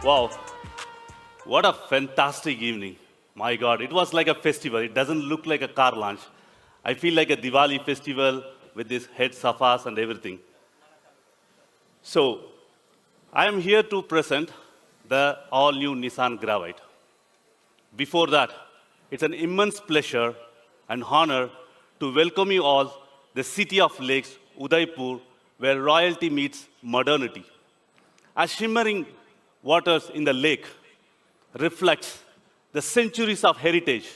Wow, what a fantastic evening. My God, it was like a festival. It doesn't look like a car launch. I feel like a Diwali festival with these head sofas and everything. So, I am here to present the all-new Nissan Gravite. Before that, it's an immense pleasure and honor to welcome you all the city of lakes, Udaipur, where royalty meets modernity. As shimmering waters in the lake reflects the centuries of heritage,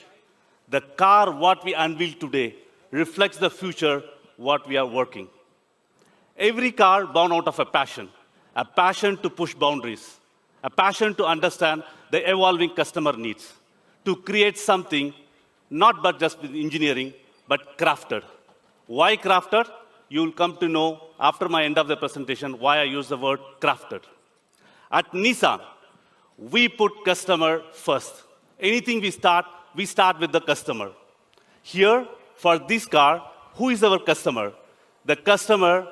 the car what we unveil today reflects the future what we are working. Every car born out of a passion to push boundaries, a passion to understand the evolving customer needs, to create something not but just with engineering, but crafted. Why crafted? You'll come to know after my end of the presentation why I use the word crafted. At Nissan, we put customer first. Anything we start with the customer. Here, for this car, who is our customer? The customer,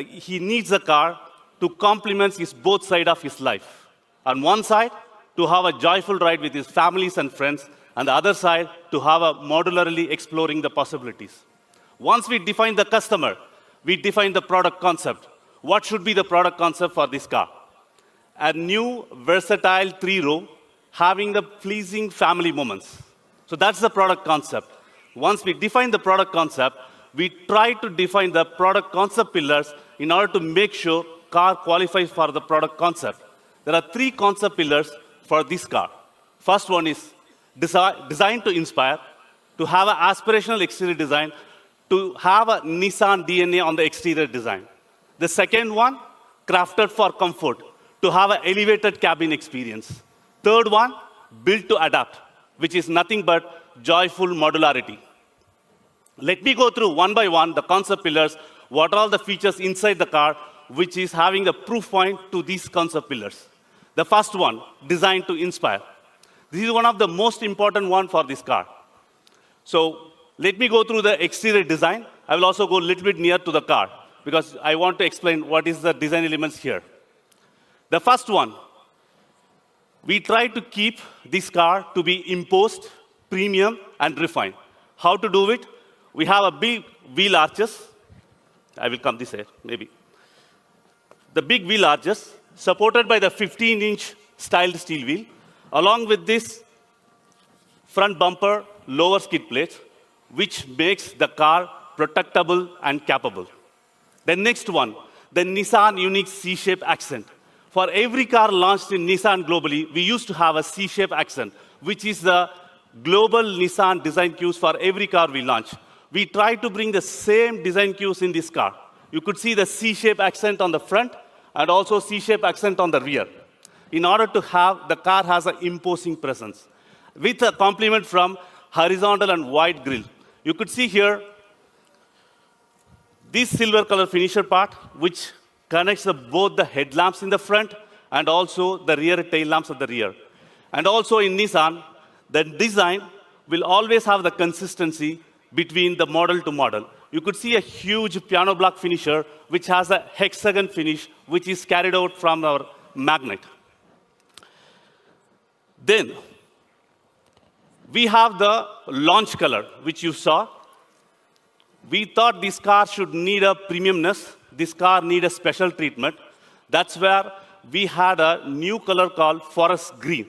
he needs a car to complement his both sides of his life. On one side, to have a joyful ride with his families and friends, and the other side, to have a modularly exploring the possibilities. Once we define the customer, we define the product concept. What should be the product concept for this car? A new, versatile three-row, having the pleasing family moments. So that's the product concept. Once we define the product concept, we try to define the product concept pillars in order to make sure car qualifies for the product concept. There are three concept pillars for this car. First one is design to inspire, to have an aspirational exterior design, to have a Nissan DNA on the exterior design. The second one, crafted for comfort, to have an elevated cabin experience. Third one, built to adapt, which is nothing but joyful modularity. Let me go through one by one the concept pillars, what are all the features inside the car, which is having the proof point to these concept pillars. The first one, design to inspire. This is one of the most important one for this car. So let me go through the exterior design. I will also go a little bit near to the car because I want to explain what is the design elements here. The first one, we try to keep this car to be imposed, premium, and refined. How to do it? We have a big wheel arches. I will come this way, maybe. The big wheel arches, supported by the 15-inch styled steel wheel, along with this front bumper, lower skid plates, which makes the car protectable and capable. The next one, the Nissan unique C-shape accent. For every car launched in Nissan globally, we used to have a C-shape accent, which is the global Nissan design cues for every car we launch. We try to bring the same design cues in this car. You could see the C-shape accent on the front and also C-shape accent on the rear. In order to have, the car has an imposing presence with a complement from horizontal and wide grille. You could see here this silver color finisher part, which connects both the headlamps in the front and also the rear tail lamps at the rear. And also in Nissan, the design will always have the consistency between the model to model. You could see a huge piano block finisher, which has a hexagon finish, which is carried out from our magnet. Then, we have the launch color, which you saw. We thought this car should need a premiumness. This car needs a special treatment. That's where we had a new color called forest green.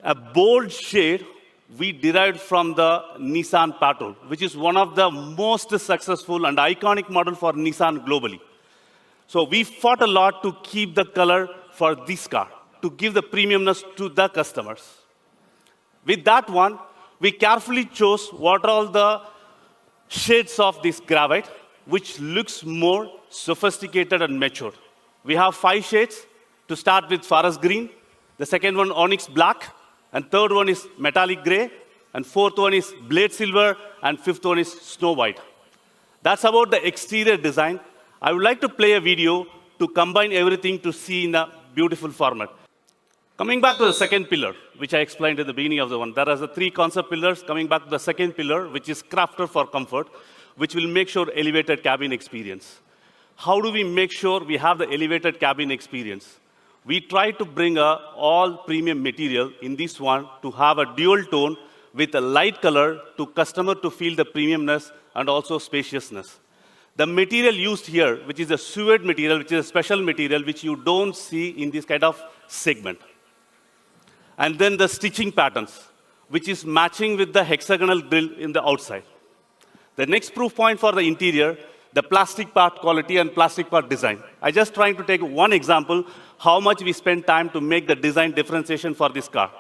A bold shade we derived from the Nissan Petrol, which is one of the most successful and iconic model for Nissan globally. So we fought a lot to keep the color for this car, to give the premiumness to the customers. With that one, we carefully chose what are all the shades of this Gravite, which looks more sophisticated and mature. We have 5 shades to start with forest green, the second one onyx black, and third one is metallic gray, and fourth one is blade silver, and fifth one is snow white. That's about the exterior design. I would like to play a video to combine everything to see in a beautiful format. Coming back to the second pillar, which I explained at the beginning of the one, there are the 3 concept pillars. Coming back to the second pillar, which is crafted for comfort, which will make sure elevated cabin experience. How do we make sure we have the elevated cabin experience? we try to bring a all premium material in this one to have a dual tone with a light color to customer to feel the premiumness and also spaciousness. The material used here, which is a suede material, which is a special material which you don't see in this kind of segment. And then the stitching patterns, which is matching with the hexagonal grill in the outside. The next proof point for the interior, the plastic part quality and plastic part design. I just trying to take one example, how much we spend time to make the design differentiation for this car.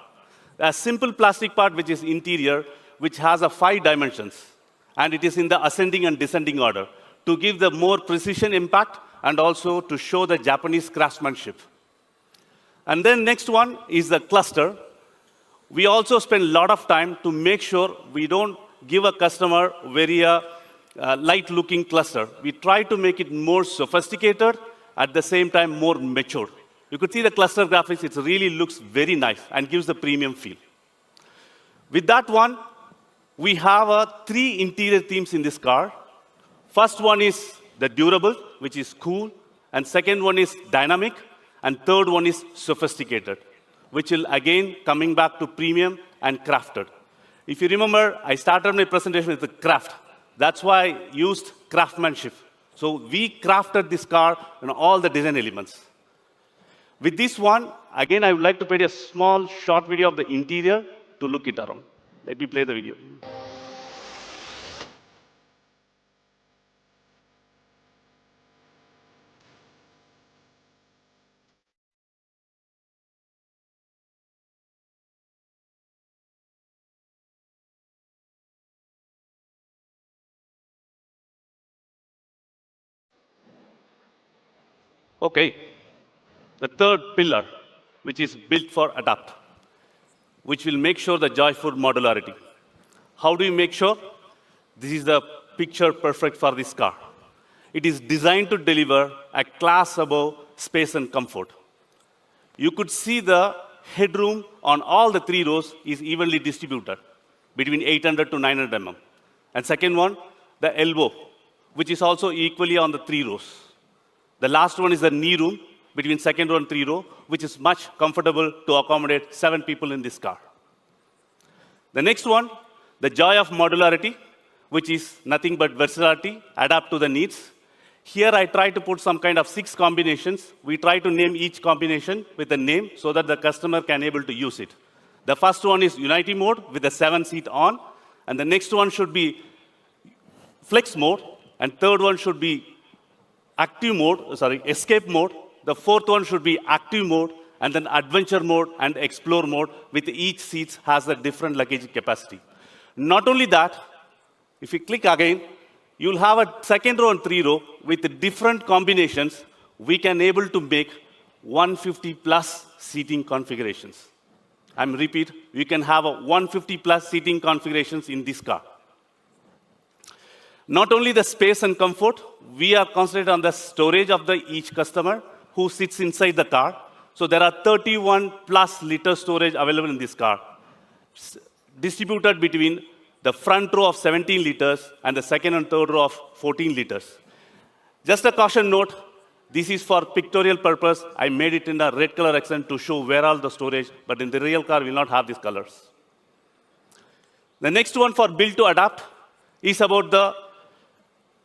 A simple plastic part which is interior, which has a 5 dimensions, and it is in the ascending and descending order to give the more precision impact and also to show the Japanese craftsmanship. And then next one is the cluster. We also spend a lot of time to make sure we don't give a customer very light-looking cluster. We try to make it more sophisticated, at the same time more mature. You could see the cluster graphics, it really looks very nice and gives the premium feel. With that one, we have 3 interior themes in this car. First one is the durable, which is cool, and second one is dynamic, and third one is sophisticated, which will again coming back to premium and crafted. If you remember, I started my presentation with the craft. That's why I used craftsmanship. So we crafted this car in all the design elements. With this one, again, I would like to play a small, short video of the interior to look it around. Let me play the video. Okay. The third pillar, which is built for adapt, which will make sure the joyful modularity. How do you make sure? This is the picture perfect for this car. It is designed to deliver a class above space and comfort. You could see the headroom on all the 3 rows is evenly distributed between 800 to 900 mm. And second one, the elbow, which is also equally on the 3 rows. The last one is the knee room between second row and 3 row, which is much comfortable to accommodate 7 people in this car. The next one, the joy of modularity, which is nothing but versatility, adapt to the needs. Here I try to put some kind of 6 combinations. We try to name each combination with a name so that the customer can able to use it. The first one is Unity mode with the 7-seat on, and the next one should be flex mode, and third one should be escape mode. The fourth one should be active mode, and then adventure mode and explore mode, with each seat has a different luggage capacity. Not only that, if you click again, you'll have a second row and 3 row with different combinations. We can able to make 150 plus seating configurations. I'm repeat, we can have a 150 plus seating configurations in this car. Not only the space and comfort, we are concentrated on the storage of each customer who sits inside the car. So there are 31 plus liter storage available in this car, distributed between the front row of 17 liters and the second and third row of 14 liters. Just a caution note, this is for pictorial purpose. I made it in a red color accent to show where all the storage, but in the real car, we will not have these colors. The next one for build to adapt is about the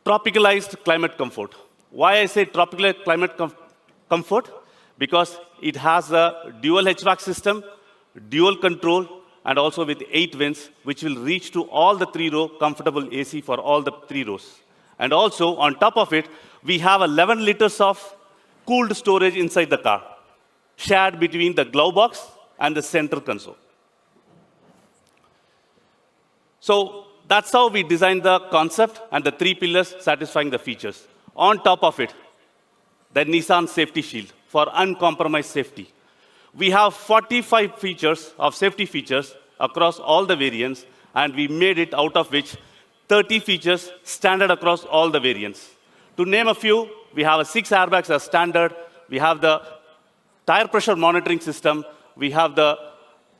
tropicalized climate comfort. Why I say tropical climate comfort? Because it has a dual HVAC system, dual control, and also with 8 vents, which will reach to all the 3 row comfortable AC for all the 3 rows. And also, on top of it, we have 11 liters of cooled storage inside the car, shared between the glove box and the center console. So that's how we designed the concept and the 3 pillars satisfying the features. On top of it, the Nissan Safety Shield for uncompromised safety. We have 45 features of safety features across all the variants, and we made it out of which 30 features standard across all the variants. To name a few, we have 6 airbags as standard. We have the tire pressure monitoring system. We have the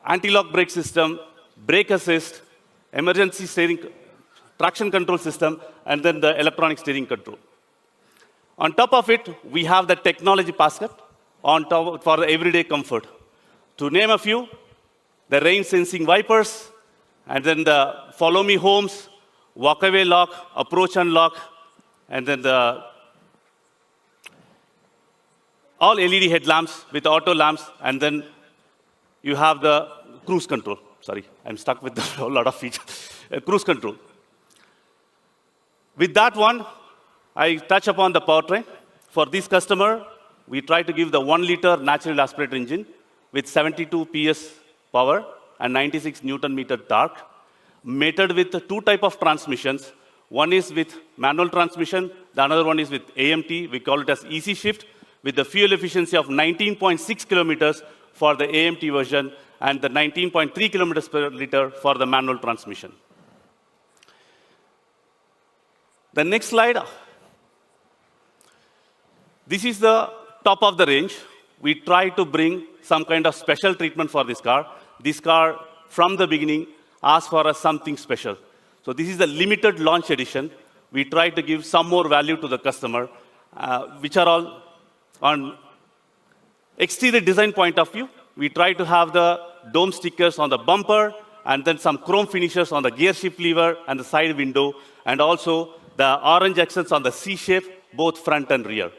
anti-lock brake system, brake assist, emergency steering, traction control system, and then the electronic steering control. On top of it, we have the technology basket on top for the everyday comfort. To name a few, the rain-sensing wipers, and then the follow-me homes, walk-away lock, approach unlock, and then the all LED headlamps with auto lamps, and then you have the cruise control. Sorry, I'm stuck with a lot of features. Cruise control. With that one, I touch upon the powertrain. For this customer, we try to give the 1-liter natural aspirated engine with 72 PS power and 96 Newton-meter torque, mated with two types of transmissions. One is with manual transmission, the other one is with AMT. We call it as easy shift, with the fuel efficiency of 19.6 kilometers for the AMT version and the 19.3 kilometers per liter for the manual transmission. The next slide. This is the top of the range. We try to bring some kind of special treatment for this car. This car, from the beginning, asked for us something special. So this is the limited launch edition. We try to give some more value to the customer, which are all on exterior design point of view. We try to have the dome stickers on the bumper, and then some chrome finishes on the gear shift lever and the side window, and also the orange accents on the C-shape, both front and rear.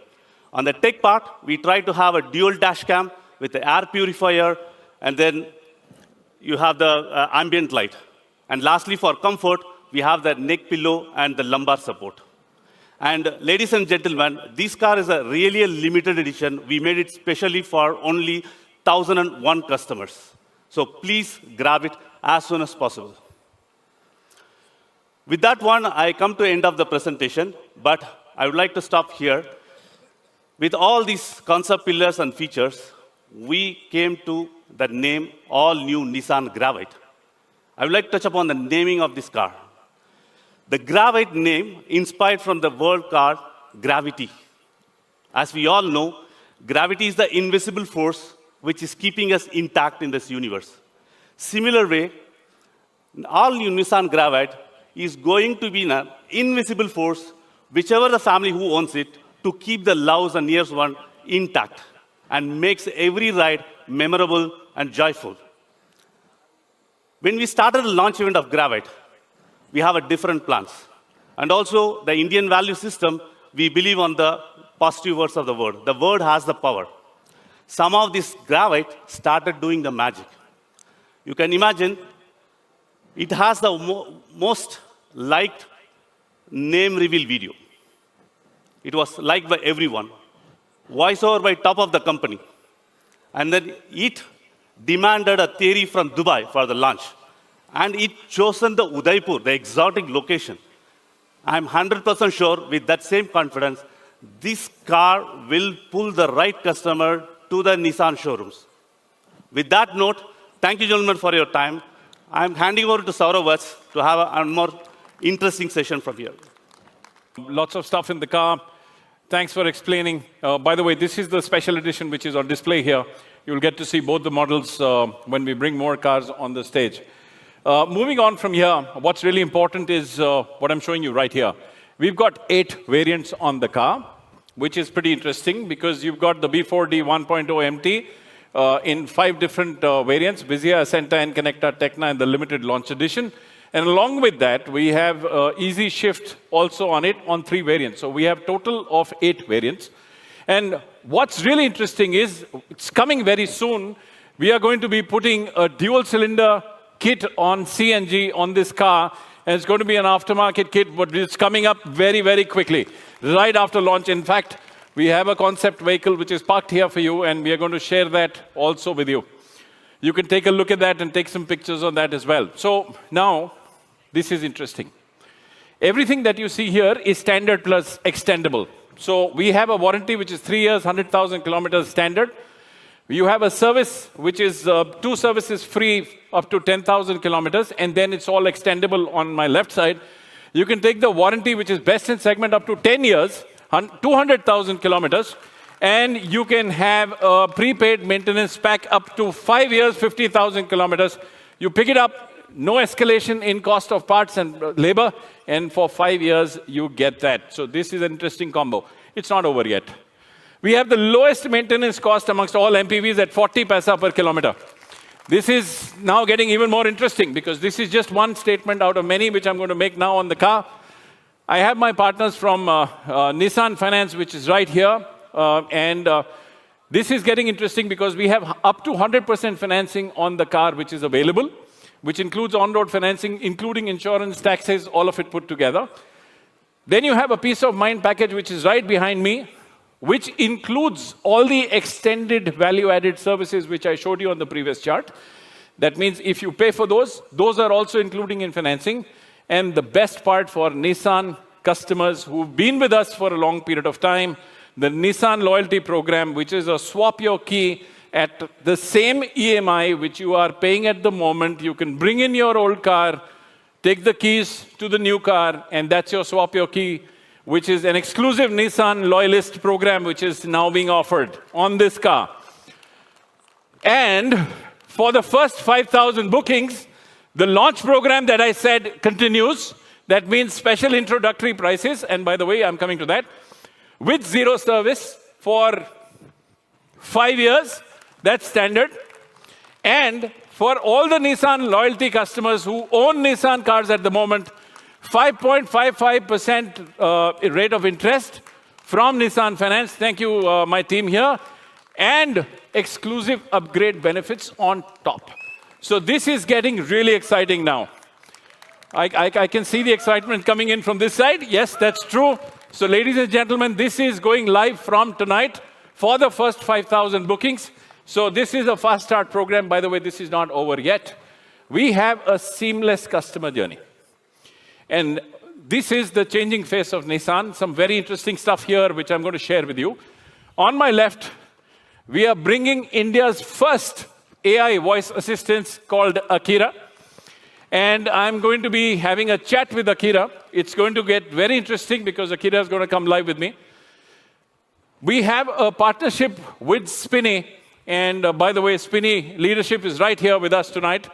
On the tech part, we try to have a dual dash cam with the air purifier, and then you have the ambient light. And lastly, for comfort, we have the neck pillow and the lumbar support. And ladies and gentlemen, this car is really a limited edition. We made it specially for only 1,001 customers. So please grab it as soon as possible. With that one, I come to the end of the presentation, but I would like to stop here. With all these concept pillars and features, we came to the name all-new Nissan Gravite. I would like to touch upon the naming of this car. The Gravite name inspired from the word called gravity. As we all know, gravity is the invisible force which is keeping us intact in this universe. Similar way, all-new Nissan Gravite is going to be an invisible force, whichever the family who owns it, to keep the loves and near one intact and makes every ride memorable and joyful. When we started the launch event of Gravite, we have a different plans. And also, the Indian value system, we believe on the positive words of the word. The word has the power. Some of this Gravite started doing the magic. You can imagine, it has the most liked name reveal video. It was liked by everyone. Voiceover by top of the company. And then it demanded a theory from Dubai for the launch. And it chosen the Udaipur, the exotic location. I'm 100% sure, with that same confidence, this car will pull the right customer to the Nissan showrooms. With that note, thank you, gentlemen, for your time. I'm handing over to Saurav to have a more interesting session from here. Lots of stuff in the car. Thanks for explaining. By the way, this is the special edition which is on display here. You'll get to see both the models when we bring more cars on the stage. Moving on from here, what's really important is what I'm showing you right here. We've got 8 variants on the car, which is pretty interesting because you've got the B4D 1.0 MT in 5 different variants, Vizia, Ascenta, N-Connecta, Tecna, and the limited launch edition. And along with that, we have easy shift also on it on 3 variants. So we have total of 8 variants. And what's really interesting is, it's coming very soon, we are going to be putting a dual-cylinder kit on CNG on this car. And it's going to be an aftermarket kit, but it's coming up very, very quickly, right after launch. In fact, we have a concept vehicle which is parked here for you, and we are going to share that also with you. You can take a look at that and take some pictures on that as well. So now, this is interesting. Everything that you see here is standard plus extendable. So we have a warranty which is 3 years, 100,000 kilometers standard. You have a service which is 2 services free up to 10,000 kilometers, and then it's all extendable on my left side. You can take the warranty which is best in segment up to 10 years, 200,000 kilometers, and you can have a prepaid maintenance pack up to 5 years, 50,000 kilometers. You pick it up, no escalation in cost of parts and labor, and for 5 years, you get that. So this is an interesting combo. It's not over yet. We have the lowest maintenance cost amongst all MPVs at 40 paisa per kilometer. This is now getting even more interesting because this is just one statement out of many which I'm going to make now on the car. I have my partners from Nissan Finance, which is right here. This is getting interesting because we have up to 100% financing on the car which is available, which includes on-road financing, including insurance, taxes, all of it put together. Then you have a peace of mind package which is right behind me, which includes all the extended value-added services which I showed you on the previous chart. That means if you pay for those are also including in financing. And the best part for Nissan customers who've been with us for a long period of time, the Nissan loyalty program, which is a swap your key at the same EMI which you are paying at the moment. You can bring in your old car, take the keys to the new car, and that's your swap your key, which is an exclusive Nissan loyalist program which is now being offered on this car. And for the first 5,000 bookings, the launch program that I said continues. That means special introductory prices, and by the way, I'm coming to that, with zero service for 5 years. That's standard. And for all the Nissan loyalty customers who own Nissan cars at the moment, 5.55% rate of interest from Nissan Finance. Thank you, my team here. And exclusive upgrade benefits on top. So this is getting really exciting now. I can see the excitement coming in from this side. Yes, that's true. So ladies and gentlemen, this is going live from tonight for the first 5,000 bookings. So this is a fast start program. By the way, this is not over yet. We have a seamless customer journey. And this is the changing face of Nissan. Some very interesting stuff here, which I'm going to share with you. On my left, we are bringing India's first AI voice assistant called Akira. And I'm going to be having a chat with Akira. It's going to get very interesting because Akira is going to come live with me. We have a partnership with Spinny. And by the way, Spinny leadership is right here with us tonight.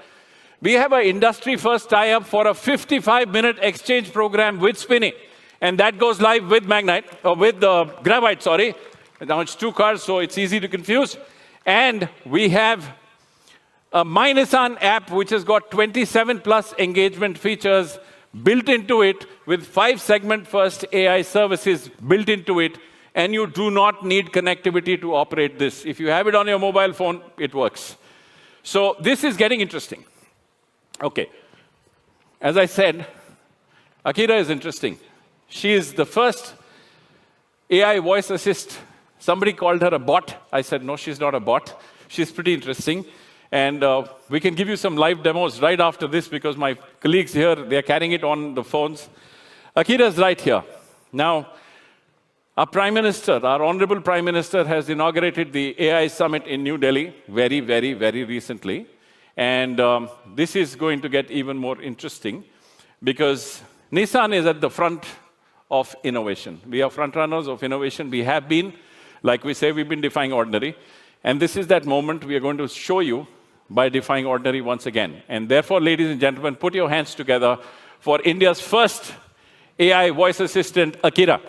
We have an industry-first tie-up for a 55-minute exchange program with Spinny. And that goes live with Gravite, sorry. Now it's two cars, so it's easy to confuse. And we have a My Nissan app, which has got 27+ engagement features built into it with 5 segment-first AI services built into it. And you do not need connectivity to operate this. If you have it on your mobile phone, it works. So this is getting interesting. Okay. As I said, Akira is interesting. She is the first AI voice assist. Somebody called her a bot. I said, no, she's not a bot. She's pretty interesting. And we can give you some live demos right after this because my colleagues here, they're carrying it on the phones. Akira's right here. Now, our Prime Minister, our Honorable Prime Minister, has inaugurated the AI Summit in New Delhi very, very, very recently. And this is going to get even more interesting because Nissan is at the front of innovation. We are front runners of innovation. We have been, like we say, we've been defying ordinary. And this is that moment we are going to show you by defying ordinary once again. And therefore, ladies and gentlemen, put your hands together for India's first AI voice assistant, Akira.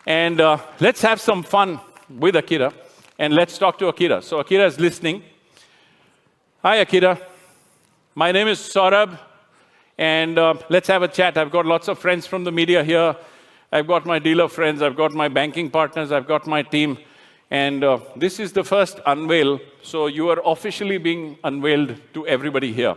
And let's have some fun with Akira. And let's talk to Akira. So Akira is listening. Hi, Akira. My name is Saurabh. And let's have a chat. I've got lots of friends from the media here. I've got my dealer friends. I've got my banking partners. I've got my team. And this is the first unveil. So you are officially being unveiled to everybody here.